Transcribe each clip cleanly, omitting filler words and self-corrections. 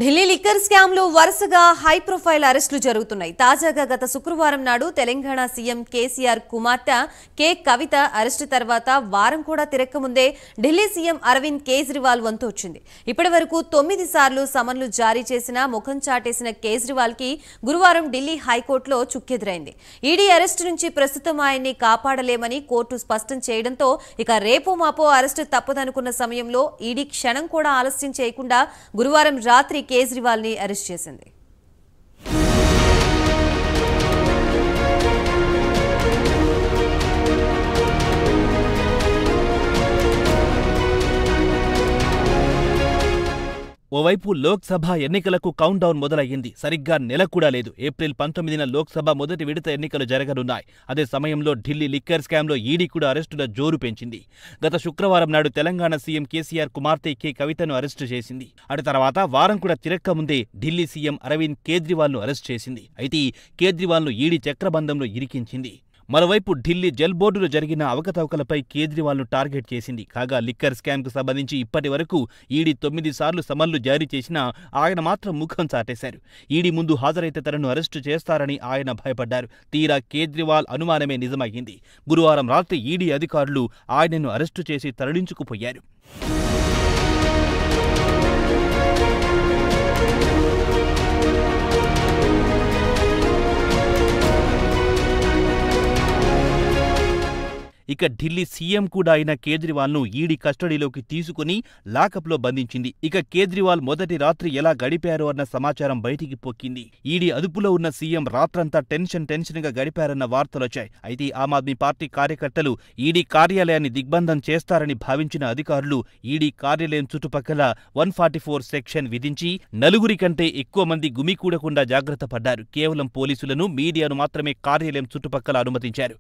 Delhi liquor scam లో వరుసగా high profile అరెస్టులు జరుగుతున్నాయి. తాజాగా గత శుక్రవారం నాడు తెలంగాణ సీఎం కేసీఆర్ కుమార్తె కె కవిత అరెస్టు తర్వాత వారం కూడా తిరక్కముందే ఢిల్లీ సీఎం అరవింద్ కేజ్రీవాల్ వంతు వచ్చింది. ఇప్పటివరకు 9 సార్లు సమన్లు జారీ చేసిన ముఖం చాటేసిన కేజ్రీవాల్ కి గురువారం ఢిల్లీ హైకోర్టులో చుక్కెదురైంది. ఈడీ అరెస్టు నుంచి ప్రస్తుతం ఆయన్ని కాపాడలేమని కోర్టు స్పష్టం చేయడంతో ఇక రేపో మాపో అరెస్టు తప్పదనుకున్న సమయంలో ఈడీ క్షణం కూడా ఆలస్యం చేయకుండా గురువారం రాత్రి కేజ్రీవాల్ ని అరెస్ట్ చేసింది. ఓవైపు లోక్సభ ఎన్నికలకు కౌంట్ డౌన్ మొదలయ్యింది. సరిగ్గా నెల కూడా లేదు. ఏప్రిల్ 19న లోక్సభ మొదటి విడత ఎన్నికలు జరగనున్నాయి. అదే సమయంలో ఢిల్లీ లిక్కర్ స్కామ్లో ఈడీ కూడా అరెస్టుల జోరు పెంచింది. గత శుక్రవారం నాడు తెలంగాణ సీఎం కేసీఆర్ కుమార్తె కె కవితను అరెస్టు చేసింది. అటు తర్వాత వారం కూడా తిరక్కముందే ఢిల్లీ సీఎం అరవింద్ కేజ్రీవాల్ను అరెస్ట్ చేసింది. అయితే కేజ్రీవాల్ను ఈడీ చక్రబంధంలో ఇరికించింది. మరోవైపు ఢిల్లీ జల్ బోర్డులో జరిగిన అవకతవకలపై కేజ్రీవాల్ను టార్గెట్ చేసింది. కాగా లిక్కర్ స్కామ్కు సంబంధించి ఇప్పటి వరకు ఈడీ 9 సార్లు సమన్లు జారీ చేసినా ఆయన మాత్రం ముఖం చాటేశారు. ఈడీ ముందు హాజరైతే తనను అరెస్టు చేస్తారని ఆయన భయపడ్డారు. తీరా కేజ్రీవాల్ అనుమానమే నిజమయ్యింది. గురువారం రాత్రి ఈడీ అధికారులు ఆయనను అరెస్టు చేసి తరలించుకుపోయారు. ఇక ఢిల్లీ సీఎం కూడా అయిన కేజ్రీవాల్ను ఈడీ కస్టడీలోకి తీసుకుని లాకప్లో బంధించింది. ఇక కేజ్రీవాల్ మొదటి రాత్రి ఎలా గడిపారో అన్న సమాచారం బయటికి పొక్కింది. ఈడీ అదుపులో ఉన్న సీఎం రాత్రంతా టెన్షన్గా గడిపారన్న వార్తలొచ్చాయి. అయితే ఆమ్ ఆద్మీ పార్టీ కార్యకర్తలు ఈడీ కార్యాలయాన్ని దిగ్బంధం చేస్తారని భావించిన అధికారులు ఈడీ కార్యాలయం చుట్టుపక్కల 144 సెక్షన్ విధించి 4 కంటే ఎక్కువ మంది గుమికూడకుండా జాగ్రత్త పడ్డారు. కేవలం పోలీసులను, మీడియాను మాత్రమే కార్యాలయం చుట్టుపక్కల అనుమతించారు.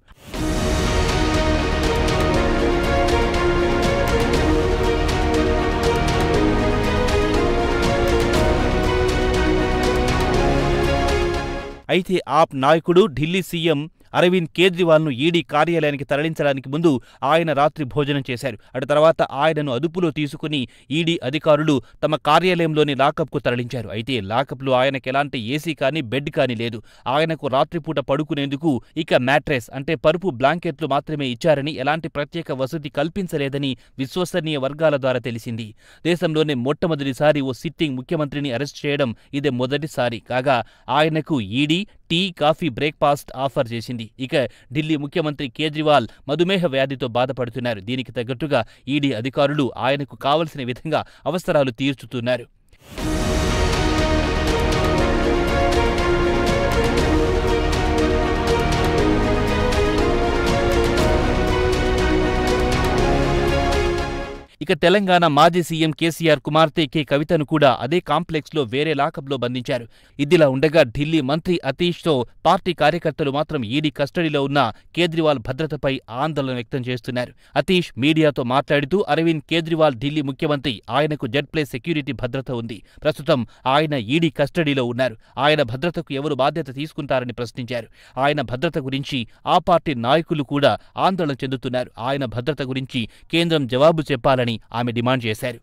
అయితే ఆప్ నాయకుడు ఢిల్లీ సీఎం అరవింద్ కేజ్రీవాల్ను ఈడీ కార్యాలయానికి తరలించడానికి ముందు ఆయన రాత్రి భోజనం చేశారు. అటు తర్వాత ఆయనను అదుపులో తీసుకుని ఈడీ అధికారులు తమ కార్యాలయంలోని లాకప్కు తరలించారు. అయితే లాకప్లో ఆయనకు ఎలాంటి ఏసీ కానీ బెడ్ కానీ లేదు. ఆయనకు రాత్రిపూట పడుకునేందుకు ఇక మ్యాట్రెస్ అంటే పరుపు బ్లాంకెట్లు మాత్రమే ఇచ్చారని, ఎలాంటి ప్రత్యేక వసతి కల్పించలేదని విశ్వసనీయ వర్గాల ద్వారా తెలిసింది. దేశంలోనే మొట్టమొదటిసారి ఓ సిట్టింగ్ ముఖ్యమంత్రిని అరెస్ట్ చేయడం ఇదే మొదటిసారి. కాగా ఆయనకు ED tea, coffee, breakfast offer చేసింది. ఇక ఢిల్లీ ముఖ్యమంత్రి కేజ్రీవాల్ మధుమేహ వ్యాధితో బాధపడుతున్నారు. దీనికి తగ్గట్టుగా ఈడీ అధికారులు ఆయనకు కావలసిన విధంగా అవసరాలు తీర్చుతున్నారు. ఇక తెలంగాణ మాజీ సీఎం కేసీఆర్ కుమార్తె కె కవితను కూడా అదే కాంప్లెక్స్లో వేరే లాకప్లో బంధించారు. ఇదిలా ఉండగా ఢిల్లీ మంత్రి అతీష్తో పార్టీ కార్యకర్తలు మాత్రం ఈడీ కస్టడీలో ఉన్న కేజ్రీవాల్ భద్రతపై ఆందోళన వ్యక్తం చేస్తున్నారు. అతీష్ మీడియాతో మాట్లాడుతూ అరవింద్ కేజ్రీవాల్ ఢిల్లీ ముఖ్యమంత్రి, ఆయనకు జెడ్+ సెక్యూరిటీ భద్రత ఉంది. ప్రస్తుతం ఆయన ఈడీ కస్టడీలో ఉన్నారు. ఆయన భద్రతకు ఎవరు బాధ్యత తీసుకుంటారని ప్రశ్నించారు. ఆయన భద్రత గురించి ఆ పార్టీ నాయకులు కూడా ఆందోళన చెందుతున్నారు. ఆయన భద్రత గురించి కేంద్రం జవాబు చెప్పాలని ఆమె డిమాండ్ చేశారు.